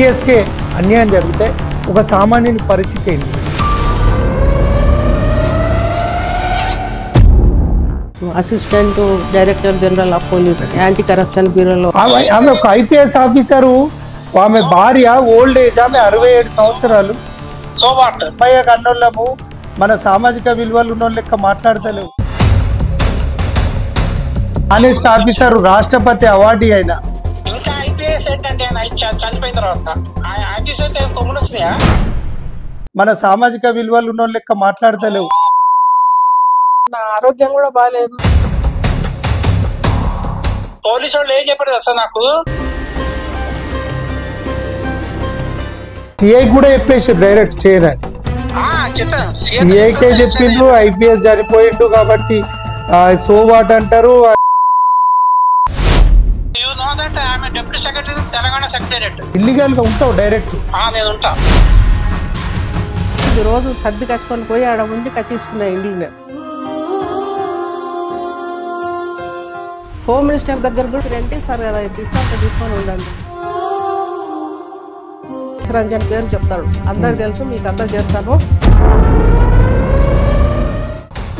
ఐపీఎస్కే అన్యాయం జరిగితే ఒక సామాన్యుని పరిస్థితి ఏంటి? Assistant director general of police anti corruption బ్యూరోలో ఆమె ఒక ఐపీఎస్ ఆఫీసరు. ఆమె భార్య ఓల్డ్ ఏజ్, ఆమె 67 సంవత్సరాలు. అమ్మాయి కన్నోళ్ళము మన సామాజిక విలువలు ఉన్న లెక్క మాట్లాడతలేవు. ఆనెస్ట్ ఆఫీసర్, రాష్ట్రపతి అవార్డు అయినా ఇంకా ఐపీఎస్ ఏంటంటే చనిపోయిన తర్వాత కొమ్ములు వచ్చినాయా? మన సామాజిక విలువలు ఉన్న లెక్క మాట్లాడతలేవు. నా ఆరోగ్యం కూడా బాగాలేదు. పోలీసు వాళ్ళు ఏం చెప్పారు అసలు నాకు? సిఐ కూడా చెప్పేసి డైరెక్ట్ చేయరని. సిఐకే చెప్పిండ్రు ఐపీఎస్ చనిపోయిండు కాబట్టి సో వాట్ అంటారు. తెలంగాణ సెక్రటేరియట్ ఇల్లీగల్ గా ఉంటావు డైరెక్ట్. నేను ఉంటా. రోజు సర్ది కట్టుకొని పోయి ఆడ ఉండి కట్టించుకున్నా ఇండ్లు. నేను హోమ్ మినిస్టర్ దగ్గర కూడా రండి సార్ కదా తీసుకొని ఉండండి. రంజన్ పేరు చెప్తాడు, అందరు తెలుసు, మీకు అందరు చేస్తాను.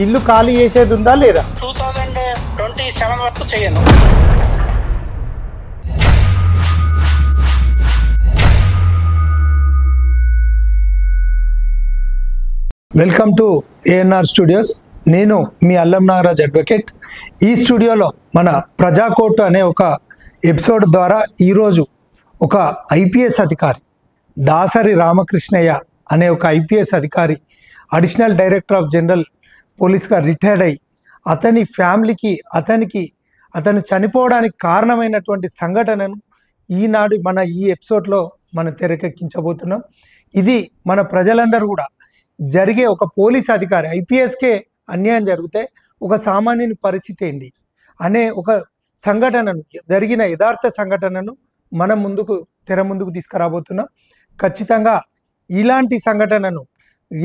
ఇల్లు ఖాళీ చేసేది ఉందా లేదా? 2027 వరకు చేయను. Welcome to ANR studios. నేను మీ అల్లం నాగరాజ్ అడ్వకేట్. ఈ స్టూడియోలో మన ప్రజాకోర్టు అనే ఒక ఎపిసోడ్ ద్వారా ఈరోజు ఒక ఐపీఎస్ అధికారి దాసరి రామకృష్ణయ్య అనే ఒక ఐపీఎస్ అధికారి అడిషనల్ డైరెక్టర్ ఆఫ్ జనరల్ పోలీస్గా రిటైర్డ్ అయ్యి అతని ఫ్యామిలీకి అతను చనిపోవడానికి కారణమైనటువంటి సంఘటనను ఈనాడు మన ఈ ఎపిసోడ్లో మనం తెరకెక్కించబోతున్నాం. ఇది మన ప్రజలందరూ కూడా జరిగే ఒక పోలీస్ అధికారి ఐపీఎస్కే అన్యాయం జరిగితే ఒక సామాన్యుని పరిస్థితి ఏంది అనే ఒక సంఘటనను, జరిగిన యథార్థ సంఘటనను మనం తెర ముందుకు తీసుకురాబోతున్నాం. ఖచ్చితంగా ఇలాంటి సంఘటనను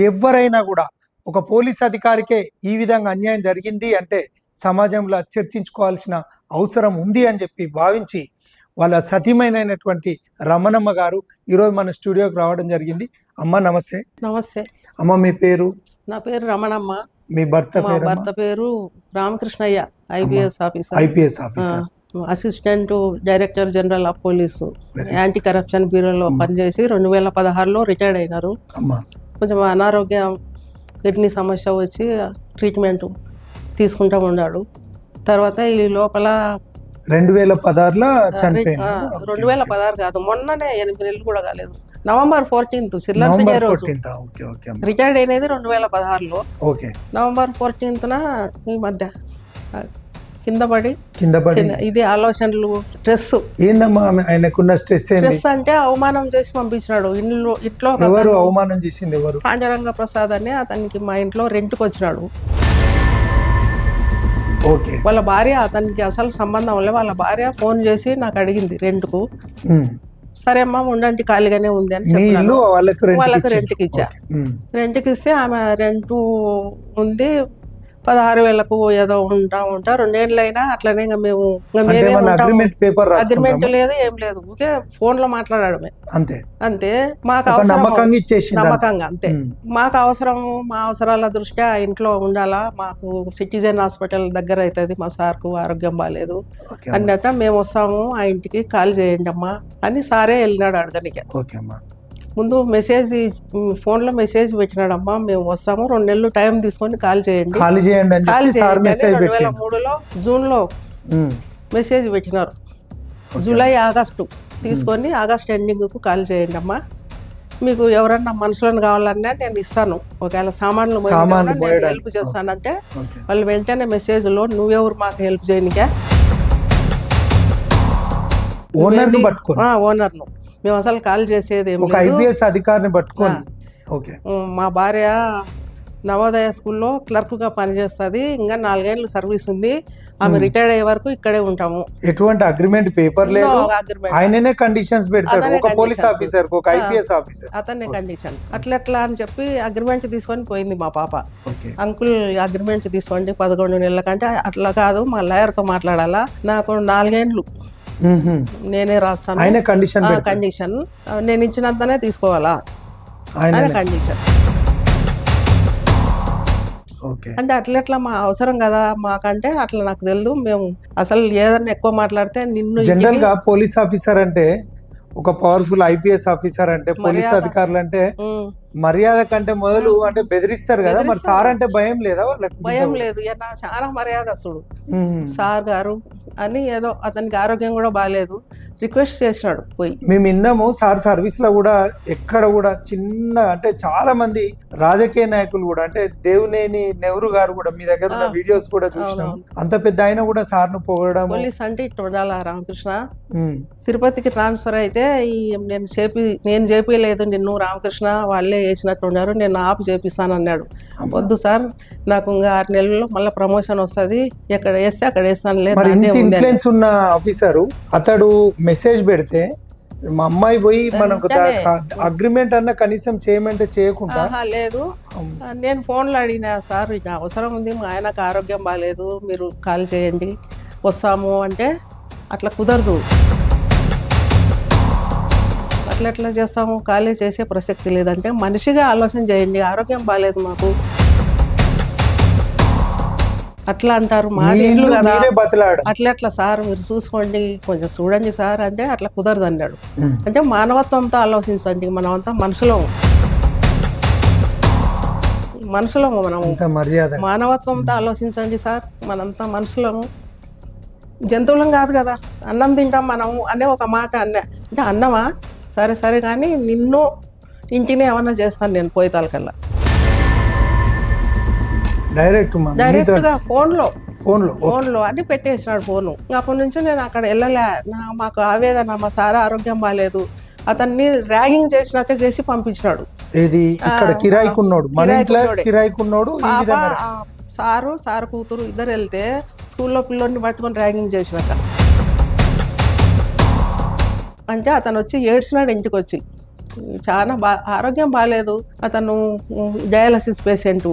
ఎవరైనా కూడా ఒక పోలీస్ అధికారికే ఈ విధంగా అన్యాయం జరిగింది అంటే సమాజంలో చర్చించుకోవాల్సిన అవసరం ఉంది అని చెప్పి భావించి వాళ్ళ సతీమైనటువంటి రమణమ్మ గారు ఈరోజు మన స్టూడియోకి రావడం జరిగింది. అమ్మ నమస్తే. నమస్తే అమ్మ, మీ పేరు? నా పేరు రమణమ్మ. మీ భర్త పేరు Ramakrishnaiah, IPS officer, assistant director general of police anti corruption బ్యూరోలో పనిచేసి 2016లో రిటైర్డ్ అయినారు. కొంచెం అనారోగ్యం, కిడ్నీ సమస్య వచ్చి ట్రీట్మెంట్ తీసుకుంటూ ఉన్నాడు. తర్వాత ఈ లోపల 2016లో చనిపోయింది. 2016 కాదు, మొన్ననే 8 నెలలు కూడా కాలేదు. నవంబర్ 14 రిటైర్డ్ అయినది 2016లో. నవంబర్ 14న ఈ మధ్య కింద పడి ఇది ఆలోచనలు, స్ట్రెస్. ఏందమ్మా ఆయనకున్న స్ట్రెస్? అంటే అవమానం చేసి పంపించినాడు. ఇంట్లో అవమానం చేసింది ఎవరు? పాండురంగ ప్రసాద్ అని అతనికి మా ఇంట్లో రెంట్కి వచ్చినాడు. వాళ్ళ భార్య, అతనికి అసలు సంబంధం లేదు. వాళ్ళ భార్య ఫోన్ చేసి నాకు అడిగింది రెంట్కు. సరే అమ్మా ఉండండి, ఖాళీగానే ఉంది అని చెప్పాను. వాళ్ళకి రెంట్కి ఇచ్చా. రెంట్కి ఇస్తే ఆమె రెంట్ ఉంది 16,000కు ఏదో ఉంటా 2 ఏళ్ళు అయినా అట్లనే మేము అగ్రిమెంట్ లేదు, ఏం లేదు, ఊకే ఫోన్ లో మాట్లాడమే అంతే. మాకు నమ్మకంగా అంతే. మాకు అవసరము, మా అవసరాల దృష్ట్యా ఇంట్లో ఉండాలా, మాకు సిటిజన్ హాస్పిటల్ దగ్గర అవుతుంది, మా సార్కు ఆరోగ్యం బాగాలేదు అన్నాక మేము వస్తాము, ఆ ఇంటికి కాల్ చేయండి అమ్మా అని సారే వెళ్ళినాడు అడగనికి. ముందు మెసేజ్, ఫోన్లో మెసేజ్ పెట్టినాడమ్మా, మేము వస్తాము, 2 నెలలు టైం తీసుకొని కాల్ చేయండి. 2003లో జూన్లో మెసేజ్ పెట్టినారు. జూలై ఆగస్టు తీసుకొని ఆగస్ట్ ఎండింగ్కు కాల్ చేయండి అమ్మా, మీకు ఎవరన్నా మనుషులను కావాలన్నా నేను ఇస్తాను, ఒకవేళ సామాన్లు హెల్ప్ చేస్తానంటే వాళ్ళు వెంటనే మెసేజ్లో నువ్వెవరు మాకు హెల్ప్ చేయనికే, ఓనర్ను మేము అసలు కాల్ చేసేది అధికారిని పట్టుకొని. మా భార్య నవోదయ స్కూల్లో క్లర్క్గా పనిచేస్తుంది, ఇంకా 4 ఏళ్ళు సర్వీస్ ఉంది, ఆమె రిటైర్డ్ అయ్యే వరకు ఇక్కడే ఉంటాము. ఎటువంటి అగ్రిమెంట్ పేపర్ లేదు, ఆయననే కండిషన్స్ పెడతాడు. ఒక పోలీస్ ఆఫీసర్, ఒక ఐపీఎస్ ఆఫీసర్, అతనే కండిషన్. అట్లా అని చెప్పి అగ్రిమెంట్ తీసుకొని పోయింది మా పాప. అంకుల్ అగ్రిమెంట్ తీసుకోండి 11 నెలల కంటే. అట్లా కాదు, మా లాయర్తో మాట్లాడాలా, నాకు 4 ఏళ్ళు నేనే రాస్తాను, ఆయన కండిషన్ కండిషన్ నేను ఇచ్చినంతనే తీసుకోవాలా ఆయన కండిషన్. అంటే అట్లా మా అవసరం కదా మాకంటే అట్లా నాకు తెలియదు. మేము అసలు ఏదన్నా ఎక్కువ మాట్లాడితే నిన్ను జనరల్ గా పోలీస్ ఆఫీసర్ అంటే ఒక పవర్ఫుల్ ఐపీఎస్ ఆఫీసర్ అంటే పోలీస్ అధికారులు అంటే మర్యాద కంటే మొదలు అంటే బెదిరిస్తారు కదా, మరి సార్ అంటే భయం లేదా వాళ్ళకి? భయం లేదు, చాలా మర్యాద అసలు సార్ గారు అని. ఏదో అతనికి ఆరోగ్యం కూడా బాగాలేదు, రిక్వెస్ట్ చేసినాడు పోయి. మేము విన్నాము సార్ సర్వీస్ లో కూడా ఎక్కడ కూడా చిన్న అంటే చాలా మంది రాజకీయ నాయకులు కూడా అంటే దేవునేని నెహ్రూ గారు కూడా మీ దగ్గర ఉన్న వీడియోస్ కూడా చూసినాం. అంత పెద్ద ఆయన కూడా సార్ ను పొగడడం. పోలీస్ అంటే ఇట్లా ఉండాలా రామకృష్ణ. తిరుపతికి ట్రాన్స్ఫర్ అయితే నేను చేపియలేదు నిన్ను రామకృష్ణ, వాళ్ళే వేసినట్టు ఉన్నారు, నేను ఆపు చేపిస్తాను అన్నాడు. వద్దు సార్, నాకు ఇంకా 6 నెలల్లో మళ్ళీ ప్రమోషన్ వస్తుంది, ఎక్కడ వేస్తే అక్కడ వేస్తాను. లేదు ఇన్ఫ్లుయెన్స్ ఉన్న ఆఫీసరు అతడు మెసేజ్ పెడితే మా అమ్మాయి పోయి మనకు అగ్రిమెంట్ అన్న కనీసం చేయమంటే చేయకుండా లేదు. నేను ఫోన్లో అడిగినా, సార్ ఇక అవసరం ఉంది, మా ఆయనకు ఆరోగ్యం బాగాలేదు, మీరు కాల్ చేయండి వస్తాము అంటే అట్లా కుదరదు. ఎట్లా చేస్తాము, ఖాళీ చేసే ప్రసక్తి లేదంటే మనిషిగా ఆలోచన చేయండి, ఆరోగ్యం బాగాలేదు మాకు అట్లా అంటారు. మా ఇల్లు కదా అట్లా సార్ మీరు చూసుకోండి, కొంచెం చూడండి సార్ అంటే అట్లా కుదరదు అన్నాడు. అంటే మానవత్వంతో ఆలోచించండి, మనమంతా మనుషులము మనం మానవత్వంతో ఆలోచించండి సార్, మనంతా మనుషులము, జంతువులం కాదు కదా. అన్నం తింటాం మనము అనే ఒక మాట అంటే అన్నమా, సరే కానీ నిన్ను ఇంటిని ఏమన్నా చేస్తాను నేను పోయేతాలకల్లా. డైరెక్ట్ గా ఫోన్లో అని పెట్టేసినాడు ఫోను. అప్పటి నుంచి నేను అక్కడ వెళ్ళలే. మాకు ఆవేదన, మా సార్ ఆరోగ్యం బాగాలేదు, అతన్ని ర్యాగింగ్ చేసినాకే చేసి పంపించినాడు. సారు కూతురు ఇద్దరు వెళ్తే స్కూల్లో పిల్లోడిని పట్టుకొని ర్యాగింగ్ చేసినాక అంటే అతను వచ్చి ఏడ్చినాడు ఇంటికి వచ్చి. చాలా ఆరోగ్యం బాగాలేదు, అతను డయాలసిస్ పేషెంట్.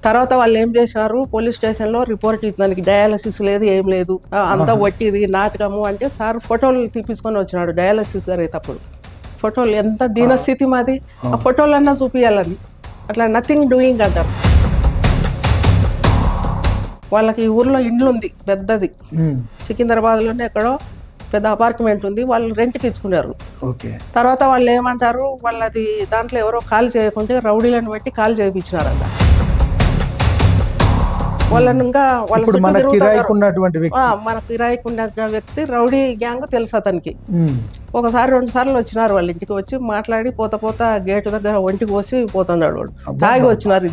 తర్వాత వాళ్ళు ఏం చేసినారు, పోలీస్ స్టేషన్లో రిపోర్ట్ ఇతనికి డయాలసిస్ లేదు, ఏం లేదు, అంతా వట్టిది నాటకము అంటే సార్ ఫోటోలు తీపించుకొని వచ్చినాడు డయాలసిస్ జరిగేటప్పుడు. ఫోటోలు ఎంత దీనస్థితి మాది, ఆ ఫోటోలన్నా చూపించాలని. అట్లా నథింగ్ డూయింగ్ అంటారు. వాళ్ళకి ఈ ఊర్లో ఇండ్లు ఉంది పెద్దది, సికింద్రాబాద్లోనే ఎక్కడో పెద్ద అపార్ట్మెంట్ ఉంది, వాళ్ళు రెంట్కి ఇచ్చుకున్నారు. తర్వాత వాళ్ళు ఏమంటారు, వాళ్ళది దాంట్లో ఎవరో కాల్ చేయకుంటే రౌడీలను పెట్టి కాల్ చేయించినారంట వాళ్ళని. ఇంకా మన కిరాయికి ఉన్న వ్యక్తి రౌడీ గ్యాంగ్ తెలుసు అతనికి. ఒకసారి 2 సార్లు వచ్చినారు వాళ్ళ ఇంటికి, వచ్చి మాట్లాడి పోతా గేటు దగ్గర ఒంటికి పోసి పోతున్నాడు వాడు. తాగి వచ్చినారు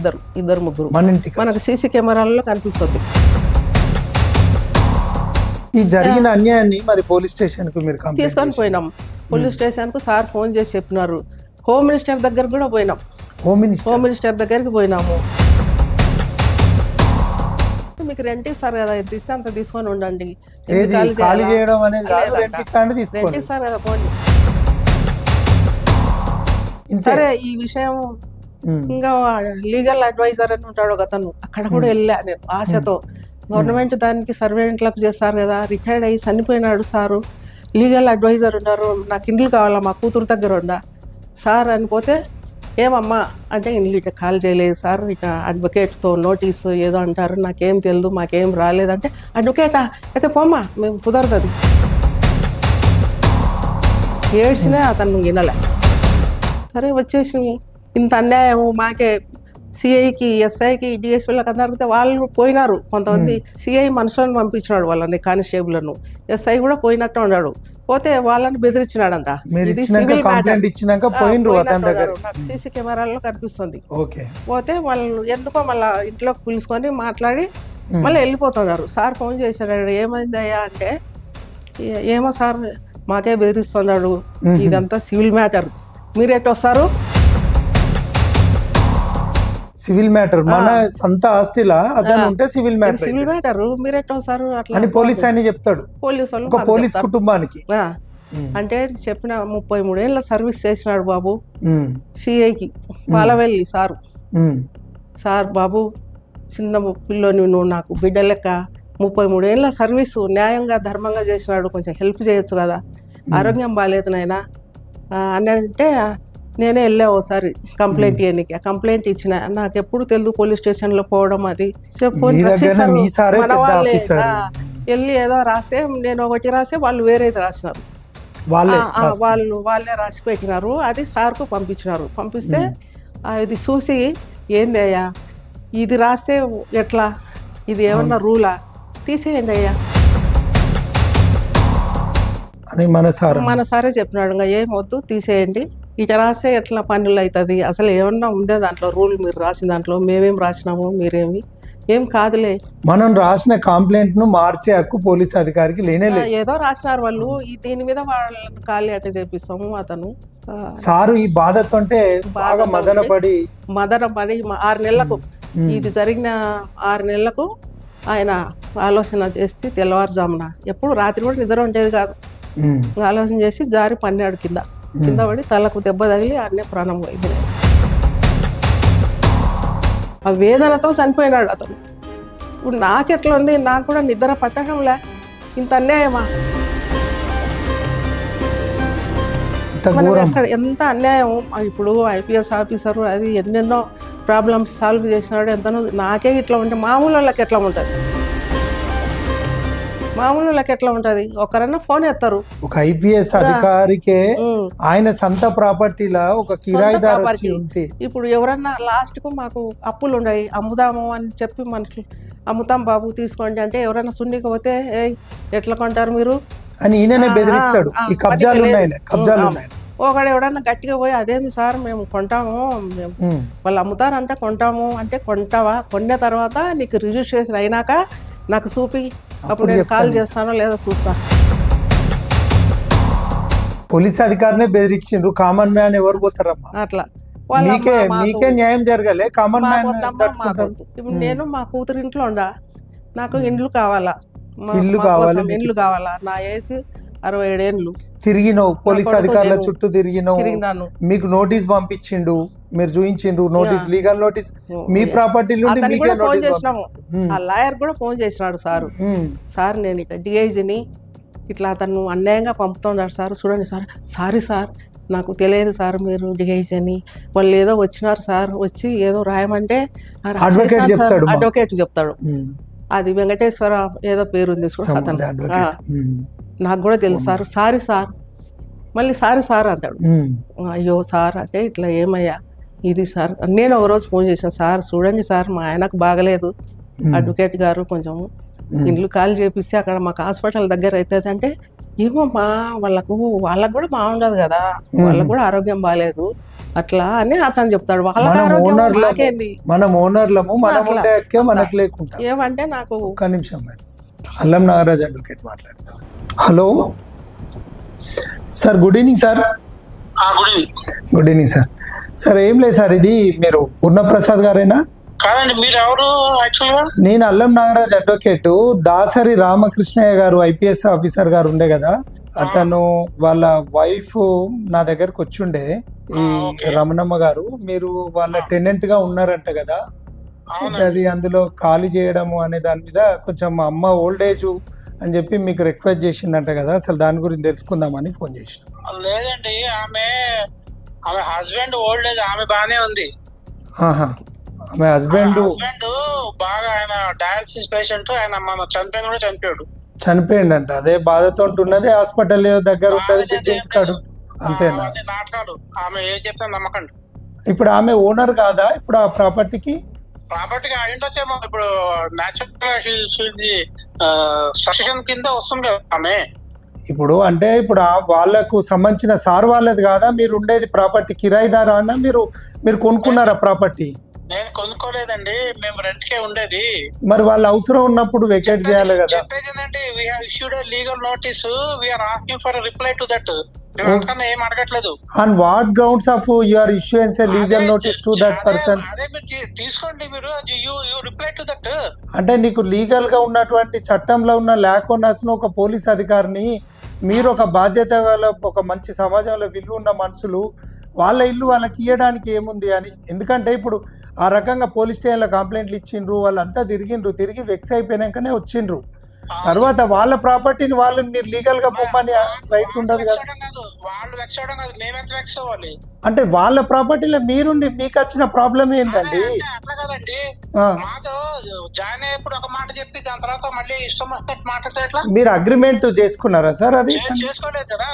ఇద్దరు ముగ్గురు, మనకు సీసీ కెమెరాల్లో కనిపిస్తుంది. ఈ జరిగిన అన్యాయాన్ని మరి పోలీస్ స్టేషన్ కు మీరు తీసుకొని పోయినాం. పోలీస్ స్టేషన్ కు సార్ ఫోన్ చేసి చెప్పినారు. హోమ్ మినిస్టర్ దగ్గర కూడా పోయినాం. హోమ్ మినిస్టర్ దగ్గరికి పోయినాము. మీకు రెంట్ ఇస్తారు కదా, ఎంత ఇస్తే అంత తీసుకొని ఉండండి, రెంట్ ఇస్తారు కదా పోండి. సరే ఈ విషయం ఇంకా లీగల్ అడ్వైజర్ అని ఉంటాడు ఒక అతను, అక్కడ కూడా వెళ్ళా నేను ఆశతో. గవర్నమెంట్ దానికి సర్వెంట్లకు చేస్తారు కదా, రిటైర్డ్ అయ్యి చనిపోయినాడు సారు, లీగల్ అడ్వైజర్ ఉన్నారు, నాకు ఇండ్లు కావాలా, మా కూతురు దగ్గర ఉందా సార్ అనిపోతే, ఏమమ్మా అంటే ఇండ్లు ఇట్లా కాల్ చేయలేదు సార్, ఇట్లా అడ్వకేట్తో నోటీస్ ఏదో అంటారు, నాకేం తెలియదు, మాకేం రాలేదంటే, అడ్వకేటా అయితే పోమ్మా మేము కుదరదు. ఏడ్చినా అతను వినలే. సరే వచ్చేసి ఇంత అన్యాయం మాకే, సిఐకి ఎస్ఐకి డిఎస్పీలకు అందరికీ వాళ్ళు పోయినారు. కొంతమంది సిఐ మనుషులను పంపించినాడు, వాళ్ళని కానిస్టేబుల్ను. ఎస్ఐ కూడా పోయినట్టు ఉన్నాడు. పోతే వాళ్ళని బెదిరించినాడంట. నాకు సీసీ కెమెరాల్లో కనిపిస్తుంది. పోతే వాళ్ళు ఎందుకో మళ్ళీ ఇంట్లోకి పిలుచుకొని మాట్లాడి మళ్ళీ వెళ్ళిపోతున్నారు. సార్ ఫోన్ చేశాడు, ఏమైందయ్యా అంటే, ఏమో సార్ మాకే బెదిరిస్తున్నాడు, ఇదంతా సివిల్ మ్యాటర్, మీరు ఎట్టు వస్తారు? సివిల్ మ్యాటర్, మన సొంత ఆస్తిలా అతను ఉంటే సివిల్ మ్యాటర్, మీరు ఎట్లా వస్తారు అని పోలీస్ ఆయన చెప్తాడు. పోలీస్ కుటుంబానికి అంటే చెప్పిన 33 ఏళ్ళ సర్వీస్ చేసినాడు బాబు సిఐకి. పాలవెల్లి సారు, సార్ బాబు చిన్న పిల్లోని, నువ్వు నాకు బిడ్డ లెక్క, 33 ఏళ్ళ సర్వీసు న్యాయంగా ధర్మంగా చేసినాడు, కొంచెం హెల్ప్ చేయొచ్చు కదా, ఆరోగ్యం బాగాలేదు నాయన అని అంటే నేనే వెళ్ళా ఒకసారి కంప్లైంట్ ఇవ్వడానికి. కంప్లైంట్ ఇచ్చిన, నాకు ఎప్పుడు తెలుగు పోలీస్ స్టేషన్లో పోవడం అది మన వాళ్ళే వెళ్ళి ఏదో రాస్తే నేను ఒకటి రాస్తే వాళ్ళు వేరేది రాసినారు, వాళ్ళే రాసి పెట్టినారు. అది సార్కు పంపించినారు. పంపిస్తే ఇది చూసి ఏంది అయ్యా ఇది రాస్తే ఎట్లా, ఇది ఏమన్నా రూలా, తీసేయండి అయ్యా అని మన సారే చెప్పినాడు. ఇంకా ఏం వద్దు తీసేయండి, ఇక రాస్తే ఎట్లా పనులు అవుతుంది, అసలు ఏమన్నా ఉందే దాంట్లో రూల్, మీరు రాసిన దాంట్లో మేమేం రాసినాము, మీరేమి ఏం కాదులే. మనం రాసిన కంప్లైంట్ ను మార్చే హక్కు పోలీస్ అధికారికి లేనే లేదు. ఏదో రాసినారు వాళ్ళు, దీని మీద వాళ్ళని ఖాళీ అట్లా చేపిస్తాము. అతను సారు ఈ బాధతో బాగా మదనపడి 6 నెలలకు ఇది జరిగిన 6 నెలలకు ఆయన ఆలోచన చేసి తెల్లవారుజామున, ఎప్పుడు రాత్రి కూడా నిద్ర ఉండేది కాదు, ఆలోచన చేసి జారి పన్నాడు కింద పడి తలకు దెబ్బ తగిలి ఆడనే ప్రాణం పోయింది. ఆ వేదనతో చనిపోయినాడు అతను. ఇప్పుడు నాకెట్లా ఉంది, నాకు కూడా నిద్ర పట్టడంలే, ఇంత అన్యాయమా, ఎంత అన్యాయం. ఇప్పుడు IPS ఆఫీసరు అది ఎన్నెన్నో ప్రాబ్లమ్స్ సాల్వ్ చేసినాడు, ఎంతనో. నాకే ఇట్లా ఉంటే మామూలు వాళ్ళకి ఎట్లా ఉంటుంది, ఒకరన్నా ఫోన్ ఎత్తారు. ఒక IPS అధికారికే ఆయన సొంత ప్రాపర్టీలా ఒక కిరాయిదారు వచ్చి ఉంటే, ఇప్పుడు ఎవరన్నా లాస్ట్ కు మాకు అప్పులు ఉన్నాయి అమ్ముదాము అని చెప్పి మనుషులు అమ్ముతాం బాబు తీసుకోండి అంటే ఎవరైనా సున్నికి పోతే ఎట్లా కొంటారు మీరు అని ఈయననే బెదిరిస్తాడు. ఈ కబ్జాలు ఉన్నాయి. ఒకడు ఎవడన్నా గట్టిగా పోయి అదేంది సార్ మేము కొంటాము, మేము వాళ్ళు అమ్ముతారంటే కొంటాము అంటే, కొంటావా, కొన్న తర్వాత నీకు రిజిస్ట్రేషన్ అయినాక నాకు చూపి, అప్పుడు నేను కాల్ చేస్తానో లేదా చూస్తా. పోలీస్ అధికారినే బెదిరించిండ్రు, కామన్ మ్యాన్ ఎవరు పోతారమ్మా అట్లా. మీకే న్యాయం జరగాలి, కామన్ మ్యాన్. ఇప్పుడు నేను మా కూతురు ఇంట్లో ఉండా, నాకు ఇండ్లు కావాలా, ఇండ్లు కావాలా, నా ఏజ్ 67 ఏళ్ళు. తిరిగినావు పోలీస్ అధికారుల చుట్టూ తిరిగినావు, మీకు నోటీస్ పంపించిండు, మీరు చూపించిండ్రు నోటీస్, లీగల్ నోటీస్, మీ ప్రాపర్టీ నుండి మీకే ఫోన్ చేసినాము. ఆ లాయర్ కూడా ఫోన్ చేసినాడు, సార్ నేను ఇట్లా DIGని ఇట్లా అతను అన్యాయంగా పంపుతున్నాడు సార్, చూడండి సార్, సారీ సార్ నాకు తెలియదు సార్ మీరు DIG అని, వాళ్ళు ఏదో వచ్చినారు సార్, వచ్చి ఏదో రాయమంటే అడ్వకేట్ చెప్తాడు, అది వెంకటేశ్వర ఏదో పేరుంది అతను, నాకు కూడా తెలుసు సార్, సారీ సార్, మళ్ళీ సారీ అంటాడు. అయ్యో సార్ అంటే ఇట్లా ఏమయ్యా ఇది సార్, నేను ఒకరోజు ఫోన్ చేశాను, సార్ చూడండి సార్ మా ఆయనకు బాగలేదు, అడ్వకేట్ గారు కొంచెం ఇండ్లు ఖాళీ చేపిస్తే అక్కడ మాకు హాస్పిటల్ దగ్గర అవుతుంది అంటే, ఏమో వాళ్ళకు కూడా బాగుండదు కదా, వాళ్ళకు కూడా ఆరోగ్యం బాగాలేదు అట్లా అని అతను చెప్తాడు. మనకు లేకుండా ఏమంటే నాకు ఒక్క నిమిషం మేడం, అల్లం నాగరాజ్ అడ్వకేట్ మాట్లాడతారు. Hello sir, good evening sir. Good evening sir. Sir ఏం లేదు సార్, ఇది మీరు పూర్ణప్రసాద్ గారేనా? కాదండి, మీరు ఎవరు? నేను అల్లం నాగరాజ్ అడ్వకేట్. దాసరి రామకృష్ణయ్య గారు IPS ఆఫీసర్ గారు ఉండే కదా, అతను వాళ్ళ వైఫ్ నా దగ్గరకు వచ్చిండే, ఈ రమణమ్మ గారు. మీరు వాళ్ళ టెనెంట్ గా ఉన్నారంట కదా, అది అందులో ఖాళీ చేయడము అనే దాని మీద కొంచెం మా అమ్మ ఓల్డ్ ఏజ్ అని చెప్పి మీకు రిక్వెస్ట్ చేసిందంట కదా, అసలు దాని గురించి తెలుసుకుందామని ఫోన్ చేసిన. లేదండి, ఆమె హస్బెండ్ ఓల్డ్ ఏజ్, ఆమె బాగానే ఉంది. ఆమె హస్బెండ్ బాగా, ఆయన డయాలసిస్ పేషెంట్, ఆయన మన చనిపోయాడు. చనిపోయిందంట, అదే బాధతో ఉంటున్నది, హాస్పిటల్ దగ్గర ఉంటుంది అంతేనా? నాటకాలు, ఆమె ఏం చెప్తే నమ్మకండి. ఇప్పుడు ఆమె ఓనర్ కాదా ఇప్పుడు ఆ ప్రాపర్టీకి అయింటేమో, ఇప్పుడు న్యాచురల్ సక్సెషన్ కింద వస్తుంది కదా ఆమె. ఇప్పుడు అంటే ఇప్పుడు వాళ్ళకు సంబంధించిన సార్ వాళ్ళది కాదా మీరు ఉండేది ప్రాపర్టీ, కిరాయిదారా అన్న మీరు కొనుక్కున్నారా ప్రాపర్టీ? నేను కొనుక్కోలేదండి, మేము రెంట్ కే ఉండేది. మరి వాళ్ళ అవసరం ఉన్నప్పుడు వెకేట్ చేయాలి కదా. చెప్పేది ఏంటంటే, we have issued a legal notice, we are asking for a reply to that. ఏం అడగట్లేదు. On what grounds of you are issuing a legal notice to that person? అదే మీరు తీసుకోండి, మీరు you reply to that. అంటే నీకు legal గా ఉన్నటువంటి చట్టంలో ఉన్న ల్యాకోనస్ ను ఒక పోలీస్ అధికారిని, మీరు ఒక బాధ్యత గల ఒక మంచి సమాజంలో విలువ ఉన్న మనుషులు వాళ్ళ ఇల్లు వాళ్ళకి ఇవ్వడానికి ఏముంది అని. ఎందుకంటే ఇప్పుడు ఆ రకంగా పోలీస్ స్టేషన్లో కంప్లైంట్లు ఇచ్చిండ్రు, వాళ్ళంతా తిరిగి వెక్స్ అయిపోయినాకనే వచ్చిండ్రు. తర్వాత వాళ్ళ ప్రాపర్టీని వాళ్ళు మీరు లీగల్ గా పొమ్మని రైట్ ఉండదు కదా. అంటే వాళ్ళ ప్రాపర్టీలో మీరుండి మీకు వచ్చిన ప్రాబ్లం ఏంటండి? అట్లా కదండి, మాతో జాయిన్ అయ్యేప్పుడు ఒక మాట చెప్పి దాని తర్వాత మళ్ళీ ఇష్టం వచ్చినట్టు మాట్లాడితే ఎట్లా? మీరు అగ్రిమెంట్ చేసుకున్నారా సార్? అది చేసుకోలేదు కదా,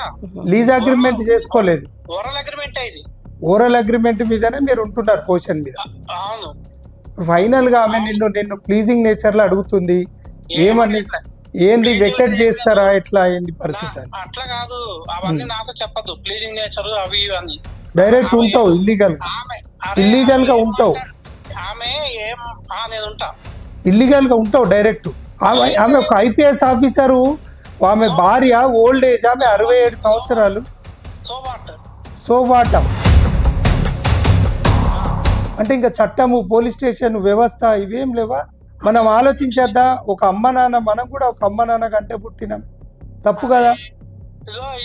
లీజ్ అగ్రిమెంట్ చేసుకోలేదు. ఓరల్ అగ్రిమెంట్ అయింది. ఓరల్ అగ్రిమెంట్ మీదనే మీరు ఉంటున్నారు పొజిషన్ మీద. అవును. ఫైనల్ గా ఆమె నిన్ను ప్లీజింగ్ నేచర్ లో అడుగుతుంది, ఏమని ఏంది వెకెట్ చేస్తారా ఎట్లా ఏంది పరిస్థితి? అట్లా కాదు, అవన్నీ నాతో చెప్పదు. ప్లీజింగ్ నేచర్ అవి ఇవన్నీ డైరెక్ట్ ఉంటావు, ఇల్లీగల్ గా ఉంటావు. ఆమె ఏం నేను ఉంటా ఇల్లీగల్ గా ఉంటావు డైరెక్ట్. ఆమె ఒక ఐపీఎస్ ఆఫీసరు, ఆమె భార్య ఓల్డ్ ఏజ్, ఆమె 67 సంవత్సరాలు. సో వాట్ అంటే ఇంకా చట్టము, పోలీస్ స్టేషన్ వ్యవస్థ ఇవేం లేవా? మనం ఆలోచించేద్దా? ఒక అమ్మ నాన్న, మనం కూడా ఒక అమ్మ నాన్న కంటే పుట్టినాం, తప్పు కదా?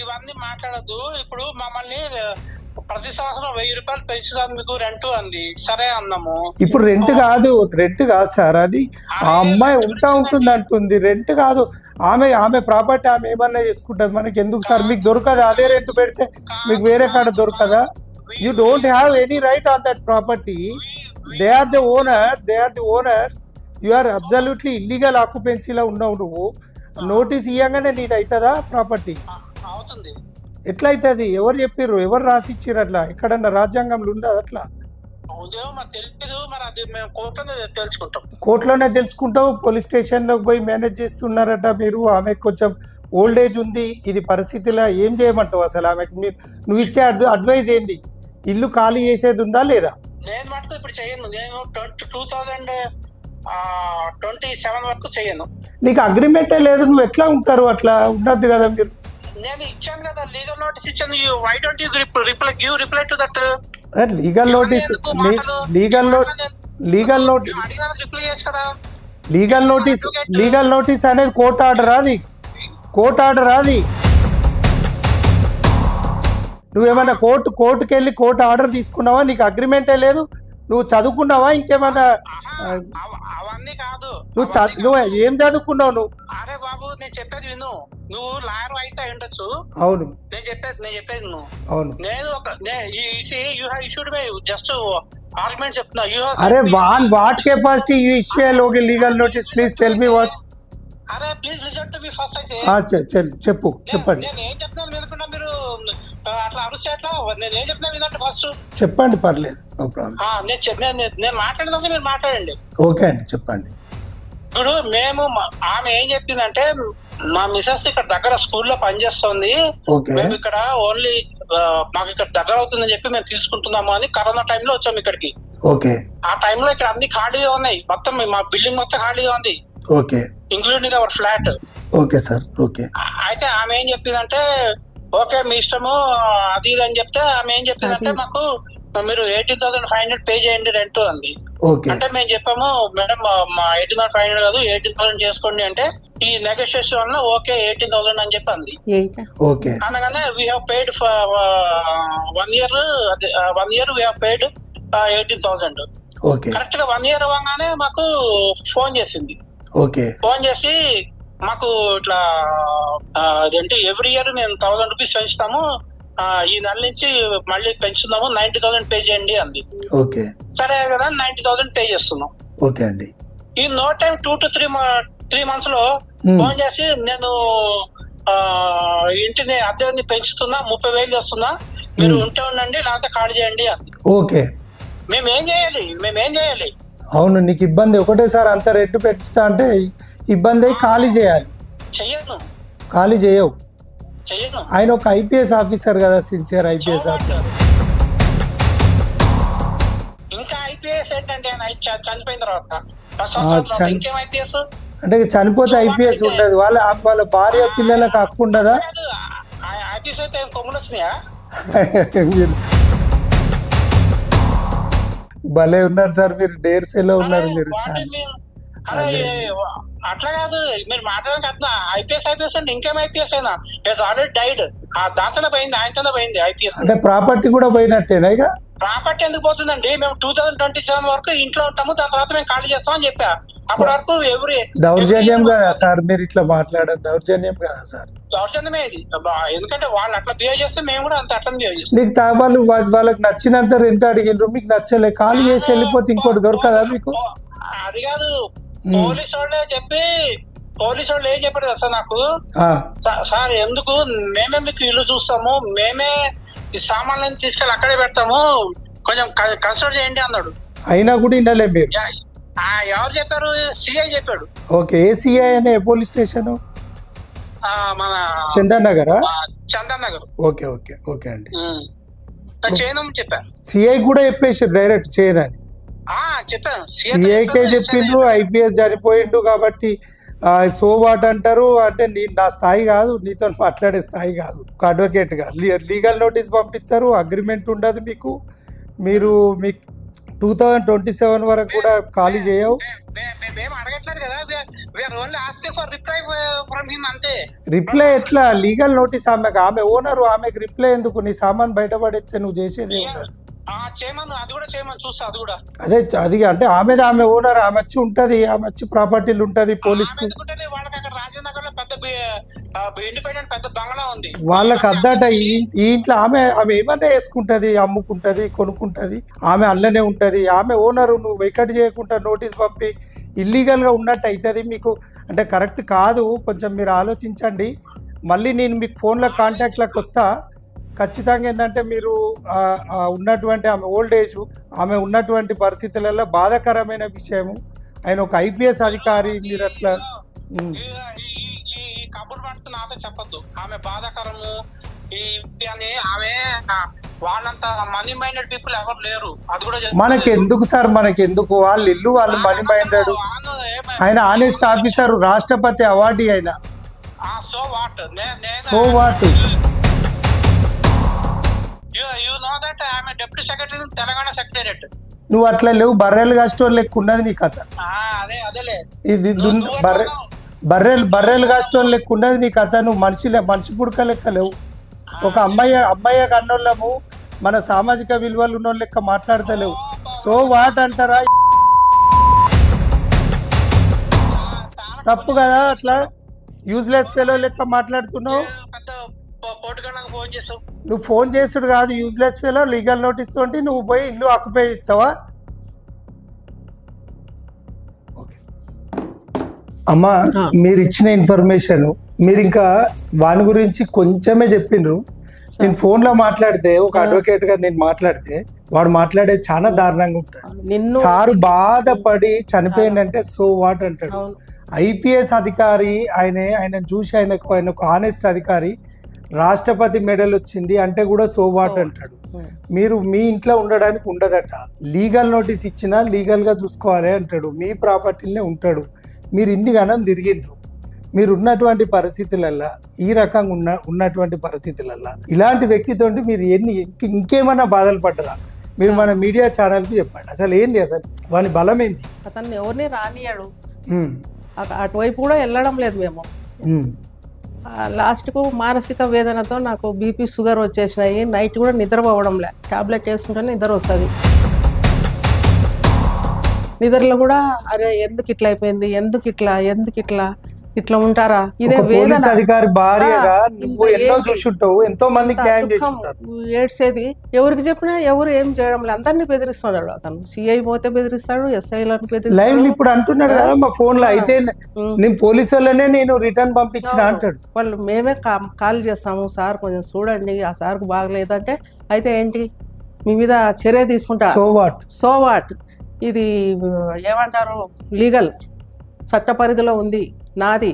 ఇవన్నీ మాట్లాడద్దు. ఇప్పుడు మమ్మల్ని ప్రతి సంవత్సరం 1000 రూపాయలు పెంచుదాం మీకు రెంట్ అంది, సరే అన్నాము. ఇప్పుడు రెంట్ కాదు సార్, అది ఆ అమ్మాయి ఉంటుంది అంటుంది, రెంట్ కాదు. ఆమె ప్రాపర్టీ ఆమె ఏమన్నా చేసుకుంటుంది, మనకి ఎందుకు సార్? మీకు దొరకదా? అదే రెంట్ పెడితే మీకు వేరే కాడ దొరకదా? You don't have any right on that property. They are the owners. You are absolutely illegal ఆక్యుపెన్సీలో ఉన్నావు నువ్వు. నోటీస్ ఇవ్వగానే నీది అవుతుందా ప్రాపర్టీ? ఎట్లా అవుతుంది? ఎవరు చెప్పిర్రు? ఎవరు రాసిచ్చిర్రు? అట్లా ఎక్కడన్నా రాజ్యాంగంలో ఉందా అట్లా? కోర్టులోనే తెలుసుకుంటావు. పోలీస్ స్టేషన్లోకి పోయి మేనేజ్ చేస్తున్నారట మీరు. ఆమె కొంచెం ఓల్డ్ ఏజ్ ఉంది, ఇది పరిస్థితిలో ఏం చేయమంటావు అసలు? ఆమెకు నువ్వు ఇచ్చే అడ్వైజ్ ఏంది? ఇల్లు ఖాళీ చేసేది ఉందా లేదా? నేను మటుకు ఇప్పుడు చేయను. నేను 2027 వరకు చేయను. నీకు అగ్రిమెంటే లేదు, నువ్వు ఎట్లా ఉంటారు? అట్లా ఉండద్దు కదా మీరు. నేను ఇచ్చాను కదా, లీగల్ నోటీస్ ఇచ్చాను. Why don't you reply to that? Legal notice legal notice అనేది కోర్టు ఆర్డర్. అది నువ్వేమన్నా కోర్టుకి వెళ్ళి కోర్టు ఆర్డర్ తీసుకున్నావా? నీకు అగ్రిమెంటే లేదు, నువ్వు చదువుకున్నావా? ఇంకేమన్నా? అవన్నీ కాదు. నువ్వు ఏం చదువుకున్నావు నువ్వు? అరే బాబు, నేను చెప్పేది విను. నువ్వు లాయర్ అయితే ఉండొచ్చు. అవును, నేను చెప్పేది నువ్వు. అవును. నేను జస్ట్ ఆర్గ్యుమెంట్ చెప్తున్నా. అరే what capacity you issue a legal notice? Please tell me what. అరే please listen to me first అయితే. చెప్పండి. నేను ఏం చెప్తున్నాను వినకుండా మీరు అట్లా అరుస్తే ఎట్లా? నేను ఏం చెప్తున్నా వినండి ఫస్ట్. చెప్పండి, పర్లేదు, నో ప్రాబ్లం. నేను మాట్లాడేదాన్ని మీరు మాట్లాడండి. ఓకే అండి, చెప్పండి. ఇప్పుడు ఆమె ఏం చెప్పిందంటే, మా మిసెస్ ఇక్కడ దగ్గర స్కూల్లో పనిచేస్తుంది, మేము ఇక్కడ ఓన్లీ మాకు ఇక్కడ దగ్గర అవుతుందని చెప్పి మేము తీసుకుంటున్నాము అని. కరోనా టైంలో వచ్చాము ఇక్కడికి. ఓకే. ఆ టైంలో ఇక్కడ అన్ని ఖాళీగా ఉన్నాయి, మొత్తం మా బిల్డింగ్ మొత్తం ఖాళీగా ఉంది. Okay. Including our flat. Okay sir. Okay. అయితే ఆమె ఏం చెప్పిందంటే, ఓకే మీ ఇష్టము అది ఇది అని చెప్తే, ఆమె ఏం చెప్పిందంటే, మాకు మీరు 18,500 పే చేయండి రెంట్ అంది. అంటే మేము చెప్పాము, మేడం మా 18,500 కాదు 18,000 చేసుకోండి అంటే, ఈ నెగోషియేషన్ వల్ల ఓకే 18,000 అని చెప్పి అంది. అనగానే we have paid for 1 year. 1 year we have paid 18,000. Correct గా 1 year అవ్వగానే మాకు ఫోన్ చేసింది. ఫోన్ చేసి మాకు ఇట్లా అదేంటి ఎవ్రీ ఇయర్ మేము 1,000 రూపీస్ పెంచుతాము, ఈ నెల నుంచి మళ్ళీ పెంచుదాము, 90,000 పే చేయండి అంది. సరే కదా, 90,000 పే చేస్తున్నాం. ఈ నో టైం 2 to 3 months లో ఫోన్ చేసి, నేను ఇంటిని అద్దెని పెంచుతున్నా, 30,000 చేస్తున్నా, మీరు ఉంటే ఉండండి లేకపోతే ఖాళీ చేయండి అంది. మేమేం చేయాలి? అవును, నీకు ఇబ్బంది. ఒకటేసారి అంత రేటు పెంచుతా అంటే ఇబ్బంది, ఖాళీ చేయాలి. ఖాళీ చేయవు. ఆయన ఒక ఐపీఎస్ ఆఫీసర్ కదా, సిన్సియర్ ఐపీఎస్ ఆఫీసర్. ఇంకా ఐపీఎస్ ఏంటంటే చనిపోయిన తర్వాత అంటే చనిపోతే ఐపీఎస్ ఉండదు. వాళ్ళ భార్య పిల్లలకు హక్కు ఉండదా? ఐపీఎస్ అయితే కొమ్ములు వచ్చినాయా? భలే ఉన్నారు సార్ మీరు, డేర్ ఫెలో ఉన్నారు మీరు. అట్లా కాదు మీరు మాట్లాడడానికి అర్థం. ఐపీఎస్ అంటే ఇంకేం ఐపీఎస్ అయినా ఆల్రెడీ డైడ్. దాంతోనే పోయింది, ఆయనతోనే పోయింది ఐపీఎస్. అంటే ప్రాపర్టీ కూడా పోయినట్టేనా? ఇక ప్రాపర్టీ ఎందుకు పోతుందండి? మేము 2027 వరకు ఇంట్లో ఉంటాము, దాని తర్వాత మేము ఖాళీ చేస్తామని చెప్పా. అప్పటి వరకు దౌర్జన్యం కదా సార్ మీరు ఇట్లా మాట్లాడడం? దౌర్జన్యం కదా సార్? దౌర్జన్యమే ఇది. ఎందుకంటే వాళ్ళు అట్లా బిహేవ్ చేస్తే మేము కూడా అంత అట్లా బిహేవ్ చేస్తాం. నీకు వాళ్ళు వాళ్ళకి నచ్చినంత రెంట్ అడిగినారు, మీకు నచ్చలే, ఖాళీ చేసి వెళ్ళిపోతే ఇంకోటి దొరకదా మీకు? అది కాదు, పోలీసు వాళ్ళే చెప్పి, పోలీసు వాళ్ళు ఏం చెప్పారు కదా సార్ నాకు, సార్ ఎందుకు మేమే మీకు ఇల్లు చూస్తాము, మేమే ఈ సామాన్లను తీసుకెళ్ళి అక్కడే పెడతాము, కొంచెం కన్సిడర్ చేయండి అన్నాడు. అయినా కూడా వినలే మీరు? ఎవరు చెప్పారు? సిఐ చెప్పాడు. ఓకే, ఏ సిఐ అనే పోలీస్ స్టేషన్? మన Chandan Nagar. Chandan Nagar. Okay okay okay అండి. చేయను చెప్పారు. సిఐ కూడా చెప్పేసి డైరెక్ట్ చేయనని చెప్పాను. సిఐకే చెప్పిండ్రు. ఐపీఎస్ చనిపోయిండు కాబట్టి సో వాట్ అంటారు. అంటే నా స్థాయి కాదు, నీతో మాట్లాడే స్థాయి కాదు. ఒక అడ్వకేట్ గా లీగల్ నోటీస్ పంపిస్తారు, అగ్రిమెంట్ ఉండదు మీకు. మీరు మీకు 2027 వరకు కూడా ఖాళీ చేయవు. రిప్లై ఎట్లా? లీగల్ నోటీస్ ఆమె ఓనరు, ఆమెకు రిప్లై ఎందుకు? నీ సామాన్ బయటపడేస్తే నువ్వు చేసేది ఉండదు. అదే అది అంటే ఆమె ఓనర్, ఆమె వచ్చి ఉంటది, ఆమె వచ్చి ప్రాపర్టీలు ఉంటది పోలీసుకు. వాళ్ళకి అద్దట ఈ ఇంట్లో ఆమె ఏమన్నా వేసుకుంటది, అమ్ముకుంటది, కొనుక్కుంటది, ఆమె అల్లనే ఉంటది, ఆమె ఓనరు. నువ్వు వెకట్ చేయకుండా నోటీస్ పంపి ఇల్లీగల్ గా ఉన్నట్టు అవుతుంది మీకు. అంటే కరెక్ట్ కాదు. కొంచెం మీరు ఆలోచించండి. మళ్ళీ నేను మీకు ఫోన్లో కాంటాక్ట్లోకి వస్తా. ఖచ్చితంగా ఏంటంటే మీరు ఉన్నటువంటి ఆమె ఓల్డ్ ఏజ్, ఆమె ఉన్నటువంటి పరిస్థితులలో బాధాకరమైన విషయము. ఆయన ఒక ఐపీఎస్ అధికారి. మీరు అట్లా కబుర్ పడుతూ నాతో చెప్పద్దు. ఆమె బాధాకరము అని. ఆమె వాళ్ళంత మనీ మైండెడ్ పీపుల్ ఎవరు లేరు. అది కూడా మనకెందుకు సార్, మనకెందుకు? వాళ్ళ ఇల్లు వాళ్ళు మనీ మైండెడ్. ఆయన ఆనెస్ట్ ఆఫీసర్, రాష్ట్రపతి అవార్డు అయినా. So what? తెలంగాణ సెక్రటేరియట్. నువ్వు అట్లా లేవు, బర్రెలు కాస్టోర్ లెక్క ఉన్నది నీ కథ. ఇది బర్రెలు కాస్టోర్ లెక్క ఉన్నది నీ కథ. నువ్వు మనిషి పుడక లెక్క లేవు. ఒక అమ్మాయి కన్నోళ్ళము, మన సామాజిక విలువలు ఉన్న లెక్క మాట్లాడతలేవు. సో వాట్ అంటారా? తప్పు కదా అట్లా? యూజ్లెస్ ఫెలో లెక్క మాట్లాడుతున్నావు. నువ్వు ఫోన్ చేసుడు కాదు, యూజ్లెస్ ఫెలో. లీగల్ నోటీస్ తోటి నువ్వు పోయి ఇల్లు ఆక్యుపై ఇస్తావా? అమ్మా, మీరు ఇచ్చిన ఇన్ఫర్మేషన్ మీరు ఇంకా వాని గురించి కొంచెమే చెప్పిండ్రు. నేను ఫోన్లో మాట్లాడితే, ఒక అడ్వకేట్ గా నేను మాట్లాడితే, వాడు మాట్లాడేది చాలా దారుణంగా ఉంటుంది. సారు బాధపడి చనిపోయిందంటే సో వాట్ అంటాడు. ఐపీఎస్ అధికారి ఆయన చూసి ఆయన ఒక ఆనెస్ట్ అధికారి, రాష్ట్రపతి మెడల్ వచ్చింది అంటే కూడా సో వాట్ అంటాడు. మీరు మీ ఇంట్లో ఉండడానికి ఉండదట. లీగల్ నోటీస్ ఇచ్చినా లీగల్ గా చూసుకోవాలి అంటాడు. మీ ప్రాపర్టీలనే ఉంటాడు. మీరు ఇన్ని గణం తిరిగిండ్రు. మీరు ఉన్నటువంటి పరిస్థితులల్లో, ఈ రకంగా ఉన్నటువంటి పరిస్థితులల్లో ఇలాంటి వ్యక్తితో మీరు ఇంకేమన్నా బాధలు పడ్డరా? మీరు మన మీడియా ఛానల్కి చెప్పండి. అసలు ఏంది, అసలు వాని బలం ఏంది? అతన్ని ఎవరిని రానియాడు. అటువైపు కూడా వెళ్ళడం లేదు మేము. లాస్ట్కు మానసిక వేదనతో నాకు బీపీ, షుగర్ వచ్చేసినాయి. నైట్ కూడా నిద్రపోవడంలే. టాబ్లెట్ వేసుకుంటేనే నిద్ర వస్తుంది. నిద్రలో కూడా అరే ఎందుకు ఇట్లా అయిపోయింది, ఎందుకు ఇట్లా ఉంటారా? ఇదే పోలీస్ అధికారి భార్యగా నువ్వు ఎన్నో చూసుంటావు, ఎంతో మందికి న్యాయం చేస్తుంటారు. ఏడ్చేది ఎవరికి చెప్పినా ఎవరు ఏం చేయడం లేదు. అందరినీ బెదిరిస్తున్నాడు అతను. సిఐ పోతే బెదిరిస్తాడు, ఎస్ఐలను బెదిరిస్తాడు. లైవ్ ఇప్పుడు అంటున్నాడు కదా మా ఫోన్ లో. అయితే నేను పోలీసు వాళ్ళనే నేను రిటర్న్ పంపించిన అంటాడు. వాళ్ళు మేమే కాల్ చేస్తాము, సార్ కొంచెం చూడండి, ఆ సార్కు బాగలేదంటే అయితే ఏంటి మీ మీద చర్య తీసుకుంటా. సో వాట్ ఇది ఏమంటారు, లీగల్ చట్ట పరిధిలో ఉంది. నాది,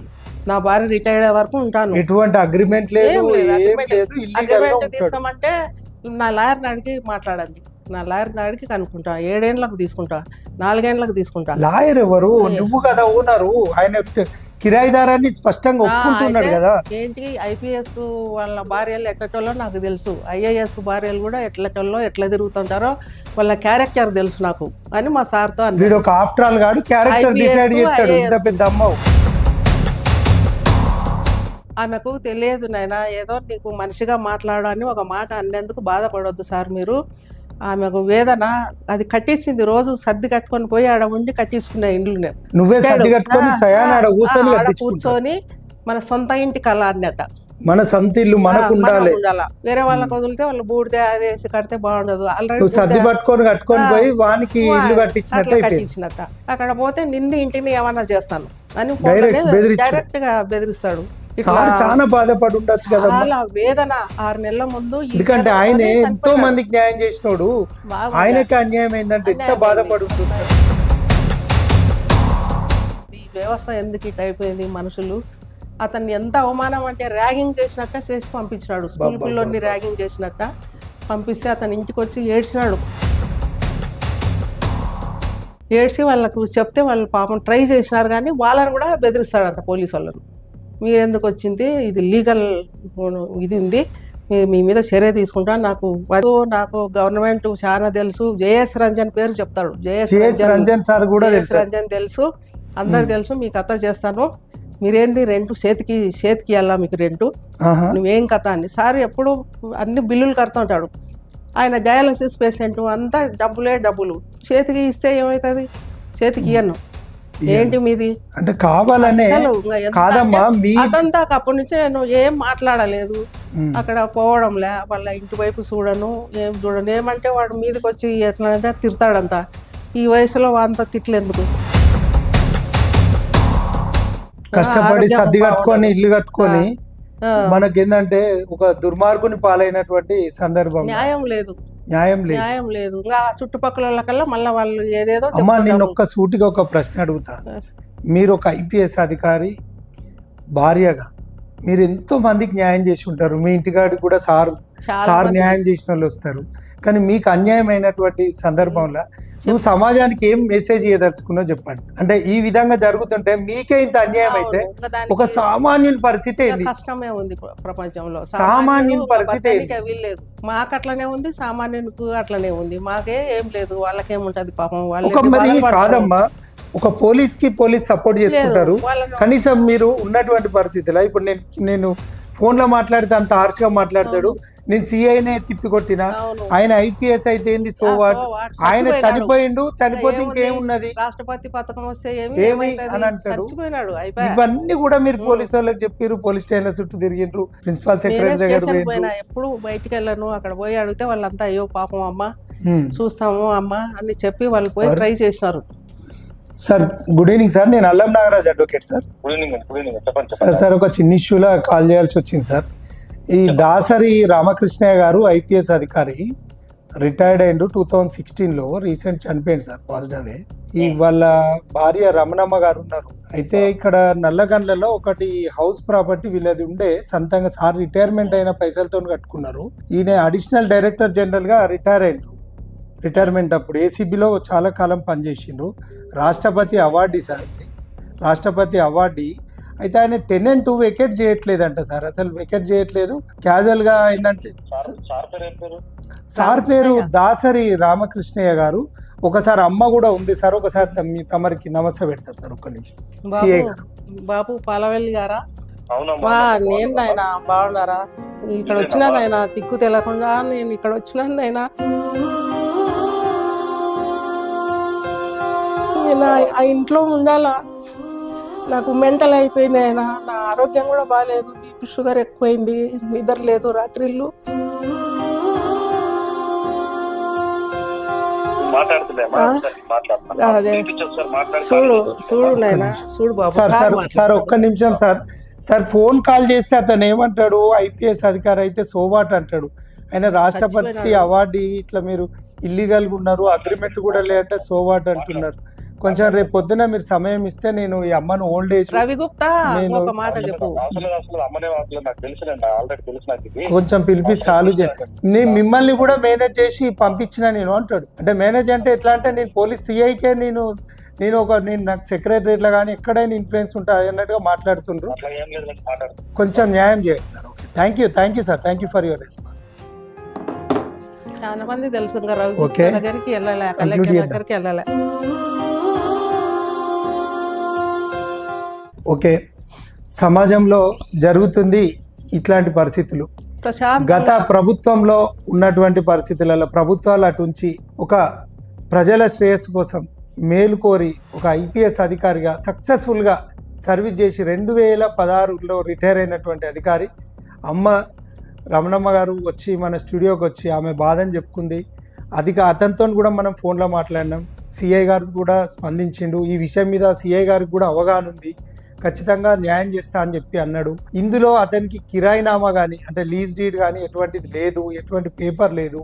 నా భార్య రిటైర్డ్ వరకు ఉంటాను. ఎటువంటి అగ్రిమెంట్ లేదు. తీసుకోమంటే నా లాయర్ని అడిగి మాట్లాడండి, నా లాయర్ని అడిగి కనుక్కుంటా. 7 ఏళ్ళకు తీసుకుంటా, 4 ఏళ్ళకు తీసుకుంటా. లాయర్ ఎవరు? నువ్వు కదా ఓనరు. ఆయన కిరాయిదారాన్ని స్పష్టంగా ఒప్పుకుంటున్నాడు కదా. ఏంటి ఐపీఎస్ వాళ్ళ భార్యలు ఎట్లటోళ్ళో నాకు తెలుసు, ఐఏఎస్ భార్యలు కూడా ఎట్లటోళ్ళో ఎట్లా తిరుగుతుంటారో వాళ్ళ క్యారెక్టర్ తెలుసు నాకు అని మా సార్తో అన్నాడు. వీడు ఒక ఆఫ్టర్ ఆల్ గాడు క్యారెక్టర్ డిసైడ్ చేస్తాడు. ఇంత పెద్ద అమ్మవు ఆమెకు తెలియదు నాయన, ఏదో నీకు మనిషిగా మాట్లాడని ఒక మాట అన్నందుకు బాధపడొద్దు సార్ మీరు. ఆమెకు వేదన అది కట్టించింది, రోజు సర్ది కట్టుకొని పోయి ఆడ ఉండి కట్టించుకునే ఇండ్లు నేను. నువ్వే సర్ది కట్టుకొని కూర్చొని మన సొంత ఇంటి కళ అన్నట, మన సొంత ఇల్లు మనకు ఉండాలి, వేరే వాళ్ళకి వదిలితే వాళ్ళు బూడితే అది వేసి కడితే బాగుండదు. ఆల్రెడీ సర్ది పట్టుకొని కట్టుకొని పోయి వానికి ఇల్లు కట్టించినట్ట. అక్కడ పోతే నిన్ను ఇంటిని ఏమన్నా చేస్తాను అని డైరెక్ట్ గా బెదిరిస్తాడు. చాలా బాధపడి ఉండొచ్చు కదా, చాలా వేదన. 6 నెలల ముందు ఎందుకంటే ఆయన ఎంతో మందికి న్యాయం చేసినోడు, ఆయనకి అన్యాయం ఏంటంటే ఎంత బాధపడి ఉంటున్నారు. ఈ వ్యవస్థ ఎందుకు ఇట్ అయిపోయింది, మనుషులు అతన్ని ఎంత అవమానం అంటే ర్యాగింగ్ చేసినట్ట చేసి పంపించినాడు. స్కూల్ పిల్లోని ర్యాగింగ్ చేసినట్ట పంపిస్తే అతను ఇంటికి వచ్చి ఏడ్చినాడు. ఏడ్చి వాళ్ళకు చెప్తే వాళ్ళు పాపం ట్రై చేసినారు, కానీ వాళ్ళని కూడా బెదిరిస్తాడు అంత పోలీసు వాళ్ళను. మీరెందుకు వచ్చింది, ఇది లీగల్ ఇది ఉంది, మీ మీద చర్య తీసుకుంటా, నాకు గవర్నమెంట్ చాలా తెలుసు, జేఎస్ రంజన్ పేరు చెప్తాడు, జేఎస్ రంజన్ తెలుసు, అందరు తెలుసు, మీకు కథ చేస్తాను, మీరేంది రెంట్ చేతికి వెళ్ళా మీకు రెంటు, నువ్వేం కథ అని. సార్ ఎప్పుడు అన్ని బిల్లులు కడుతుంటాడు. ఆయన డయాలసిస్ పేషెంట్, అంతా డబ్బులు చేతికి ఇస్తే ఏమవుతుంది, చేతికి ఇయ్యను. ఏంటి మీది అంటే కావాలనే కాదమ్మా. అదంతా అప్పటి నుంచి నేను ఏం మాట్లాడలేదు, అక్కడ పోవడంలే, వాళ్ళ ఇంటి వైపు చూడను, ఏం చూడను. ఏమంటే వాడు మీదకి వచ్చి ఎట్లా తిడతాడంట. ఈ వయసులో అంత తిట్లు ఎందుకు, కష్టపడి సర్ది కట్టుకొని ఇల్లు కట్టుకొని మనకేందంటే ఒక దుర్మార్గుని పాలైనటువంటి సందర్భం. న్యాయం లేదు. ఇంకా చుట్టుపక్కల వాళ్ళకల్లా మళ్ళీ వాళ్ళు ఏదేదో. అమ్మా నేను ఒక్క సూటిగా ఒక ప్రశ్న అడుగుతా. మీరు ఒక ఐపీఎస్ అధికారి భార్యగా మీరు ఎంతో మందికి న్యాయం చేసి ఉంటారు. మీ ఇంటికాడికి కూడా సార్ న్యాయం చేసిన వాళ్ళు వస్తారు. కానీ మీకు అన్యాయం అయినటువంటి సందర్భంలో నువ్వు సమాజానికి ఏం మెసేజ్ ఇవ్వదలుచుకున్నావు చెప్పండి. అంటే ఈ విధంగా జరుగుతుంటే మీకే ఇంత అన్యాయం అయితే ఒక సామాన్యుని పరిస్థితి ఏంది? కష్టమే ఉంది ప్రపంచంలో, సామాన్యుని పరిస్థితి వీల్లేదు. మాకు అట్లనే ఉంది, సామాన్యునికి అట్లనే ఉంది, మాకే ఏం లేదు, వాళ్ళకేముంటది పాపం. ఒక మరి కాదమ్మా, ఒక పోలీస్ సపోర్ట్ చేసుకుంటారు. కనీసం మీరు ఉన్నటువంటి పరిస్థితిలో ఇప్పుడు నేను ఫోన్ లో మాట్లాడితే అంత హార్ష్ గా మాట్లాడతాడు. నేను సిఐనే తిప్పికొట్టినా, ఆయన ఐపీఎస్ అయితే ఏంది, సో వాట్, ఆయన చనిపోతే ఇంకేమున్నది, రాష్ట్రపతి పథకం వస్తే ఏమి అని అంటాడు. ఇవన్నీ కూడా మీరు పోలీసు వాళ్ళకి చెప్పారు, పోలీస్ స్టేషన్ చుట్టూ తిరిగిండ్రు, ప్రిన్సిపల్ సెక్రటరీ దగ్గర ఎప్పుడు బయటికి వెళ్ళను. అక్కడ పోయి అడిగితే వాళ్ళంతా అయ్యో పాపం అమ్మ చూస్తాము అమ్మ అని చెప్పి వాళ్ళు పోయి ట్రై చేసినారు. సార్ గుడ్ ఈవినింగ్ సార్, నేను అల్లం నాగరాజ్ అడ్వకేట్ సార్. సార్ ఒక చిన్న ఇష్యూలో కాల్ చేయాల్సి వచ్చింది సార్. ఈ దాసరి రామకృష్ణయ్య గారు ఐపీఎస్ అధికారి, రిటైర్డ్ అయ్యిండు 2016లో, రీసెంట్ చనిపోయింది సార్ పాజిటివ్. ఈ వాళ్ళ భార్య రమణమ్మ గారు ఉన్నారు. అయితే ఇక్కడ నల్లగండ్లలో ఒకటి హౌస్ ప్రాపర్టీ వీళ్ళది ఉండే, సొంతంగా సార్ రిటైర్మెంట్ అయిన పైసలతో కట్టుకున్నారు. ఈయన అడిషనల్ డైరెక్టర్ జనరల్ గా రిటైర్ అయ్యిండ్రు. రిటైర్మెంట్ అప్పుడు ఏసీబీలో చాలా కాలం పనిచేసిండ్రు. రాష్ట్రపతి అవార్డు సార్, ఇది రాష్ట్రపతి అవార్డు. అయితే ఆయన టెనెంట్ వెకేట్ చేయట్లేదంట సార్, అసలు వెకేట్ చేయట్లేదు. క్యాజువల్ గా ఏంటంటే సార్ పేరు దాసరి రామకృష్ణయ్య గారు. ఒకసారి అమ్మ కూడా ఉంది సార్, ఒకసారి మీ తమరికి నమస్తే పెడతారు సార్. ఒక్క నిమిషం. సిఐ గారు బాబు పాలవెల్లి గారా? నేను ఆయన బాగున్నారా? ఇక్కడ వచ్చినాను ఆయన తిక్కు తెలకుండా, నేను ఇక్కడ వచ్చినాను ఆయన. నేను ఆ ఇంట్లో ఉండాలా, నాకు మెంటల్ అయిపోయింది ఆయన. నా ఆరోగ్యం కూడా బాగాలేదు, బీపీ షుగర్ ఎక్కువైంది, నిద్ర లేదు రాత్రిళ్ళు. అదే చూడు నాయన, చూడు బాబు. సార్ ఒక్క నిమిషం సార్. సార్ ఫోన్ కాల్ చేస్తే అతను ఏమంటాడు, ఐపీఎస్ అధికారి అయితే సోవాట్ అంటాడు. ఆయన రాష్ట్రపతి అవార్డు ఇట్లా మీరు ఇల్లీగల్ గా ఉన్నారు, అగ్రిమెంట్ కూడా లేదంటే సోవాట్ అంటున్నారు. కొంచెం రేపు పొద్దున మీరు సమయం ఇస్తే నేను ఈ అమ్మను ఓల్డ్ ఏజ్ రవి గుప్తా ఒక మాట చెప్పు. కొంచెం పిలిపి సాల్వ్ నేను మిమ్మల్ని కూడా మేనేజ్ చేసి పంపించిన నేను అంటాడు. అంటే మేనేజ్ అంటే ఎట్లా అంటే నేను పోలీస్ సిఐకే నేను నాకు సెక్రటరీలో కానీ ఎక్కడైనా ఇన్ఫ్లుయెన్స్ ఉంటుంది అన్నట్టుగా మాట్లాడుతుండ్రు. కొంచెం న్యాయం చేయండి sir. Okay, thank you sir, thank you for your response. చాలా మంది తెలుసు రవి గుప్తా దగ్గరికి వెళ్ళలే, కలెక్టర్ దగ్గరికి వెళ్ళలే. ఓకే, సమాజంలో జరుగుతుంది ఇట్లాంటి పరిస్థితులు. గత ప్రభుత్వంలో ఉన్నటువంటి పరిస్థితులలో ప్రభుత్వాలు అటుంచి ఒక ప్రజల శ్రేయస్సు కోసం మేలు కోరి ఒక ఐపీఎస్ అధికారిగా సక్సెస్ఫుల్గా సర్వీస్ చేసి 2016లో రిటైర్ అయినటువంటి అధికారి అమ్మ రమణమ్మ గారు వచ్చి మన స్టూడియోకి వచ్చి ఆమె బాధని చెప్పుకుంది. అతనితో కూడా మనం ఫోన్లో మాట్లాడినాం. సిఐ గారు కూడా స్పందించిండు. ఈ విషయం మీద సిఐ గారికి కూడా అవగాహన ఉంది, ఖచ్చితంగా న్యాయం చేస్తా అని చెప్పి అన్నాడు. ఇందులో అతనికి కిరాయినామా కానీ అంటే లీజ్ డీడ్ కానీ ఎటువంటిది లేదు, ఎటువంటి పేపర్ లేదు,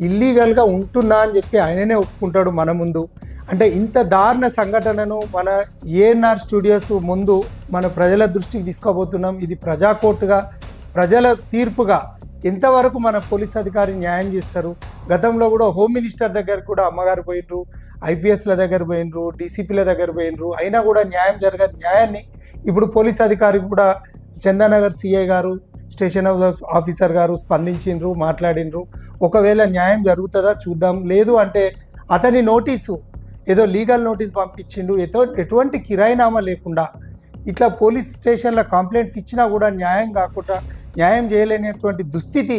ఇల్లీగల్గా ఉంటున్నా అని చెప్పి ఆయననే ఒప్పుకుంటాడు మన ముందు. అంటే ఇంత దారుణ సంఘటనను మన ఏఎన్ఆర్ స్టూడియోస్ ముందు మన ప్రజల దృష్టికి తీసుకోబోతున్నాం. ఇది ప్రజా కోర్టుగా ప్రజల తీర్పుగా ఎంతవరకు మన పోలీస్ అధికారి న్యాయం చేస్తారు. గతంలో కూడా హోమ్ మినిస్టర్ దగ్గర కూడా అమ్మగారు పోయినరు, ఐపీఎస్ల దగ్గర పోయినరు, డీసీపీల దగ్గర పోయినరు, అయినా కూడా న్యాయం జరగని న్యాయాన్ని ఇప్పుడు పోలీస్ అధికారికి కూడా చందానగర్ సిఐ గారు స్టేషన్ ఆఫీసర్ గారు స్పందించిండ్రు, మాట్లాడినరు. ఒకవేళ న్యాయం జరుగుతుందా చూద్దాం, లేదు అంటే అతని నోటీసు ఏదో లీగల్ నోటీస్ పంపించిండు, ఎటువంటి కిరాయినామా లేకుండా ఇట్లా పోలీస్ స్టేషన్లో కంప్లైంట్స్ ఇచ్చినా కూడా న్యాయం కాకుండా న్యాయం చేయలేనటువంటి దుస్థితి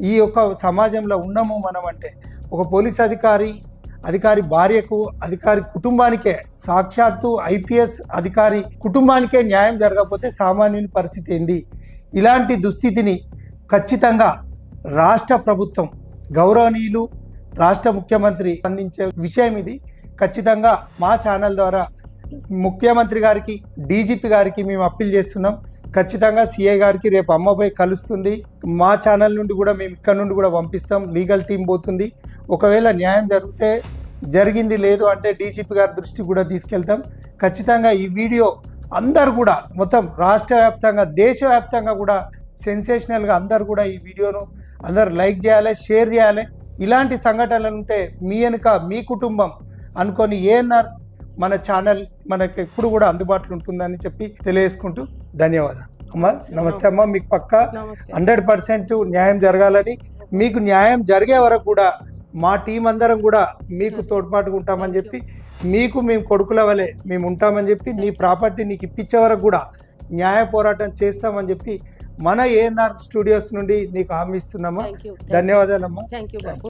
ఈ యొక్క సమాజంలో ఉన్నాము మనం. అంటే ఒక పోలీస్ అధికారి భార్యకు, అధికారి కుటుంబానికే, సాక్షాత్తు ఐపీఎస్ అధికారి కుటుంబానికే న్యాయం జరగకపోతే సామాన్యుని పరిస్థితి ఏంది? ఇలాంటి దుస్థితిని ఖచ్చితంగా రాష్ట్ర ప్రభుత్వం, గౌరవనీయులు రాష్ట్ర ముఖ్యమంత్రి స్పందించే విషయం ఇది. ఖచ్చితంగా మా ఛానల్ ద్వారా ముఖ్యమంత్రి గారికి, డీజీపీ గారికి మేము అప్పీల్ చేస్తున్నాం. ఖచ్చితంగా సిఐ గారికి రేపు అమ్మపై కలుస్తుంది. మా ఛానల్ నుండి కూడా మేము ఇక్కడ నుండి కూడా పంపిస్తాం, లీగల్ టీం పోతుంది. ఒకవేళ న్యాయం జరిగితే జరిగింది, లేదు అంటే డీజీపీ గారి దృష్టికి కూడా తీసుకెళ్తాం. ఖచ్చితంగా ఈ వీడియో అందరు కూడా మొత్తం రాష్ట్ర వ్యాప్తంగా, దేశవ్యాప్తంగా కూడా సెన్సేషనల్గా అందరు కూడా ఈ వీడియోను అందరు లైక్ చేయాలి, షేర్ చేయాలి. ఇలాంటి సంఘటనలు ఉంటే మీ వెనుక మీ కుటుంబం అనుకొని ఏఎన్ఆర్ మన ఛానల్ మనకి ఎప్పుడు కూడా అందుబాటులో ఉంటుందని చెప్పి తెలియజేసుకుంటూ ధన్యవాదాలు. అమ్మ నమస్తే అమ్మ. మీకు పక్కా 100% న్యాయం జరగాలని, మీకు న్యాయం జరిగే వరకు కూడా మా టీం అందరం కూడా మీకు తోడ్పాటుగా ఉంటామని చెప్పి, మీకు మేము కొడుకుల వలె మేము ఉంటామని చెప్పి, నీ ప్రాపర్టీ నీకు ఇప్పించే వరకు కూడా న్యాయ పోరాటం చేస్తామని చెప్పి మన ఏఎన్ఆర్ స్టూడియోస్ నుండి నీకు హామీ ఇస్తున్నామా. ధన్యవాదాలమ్మా.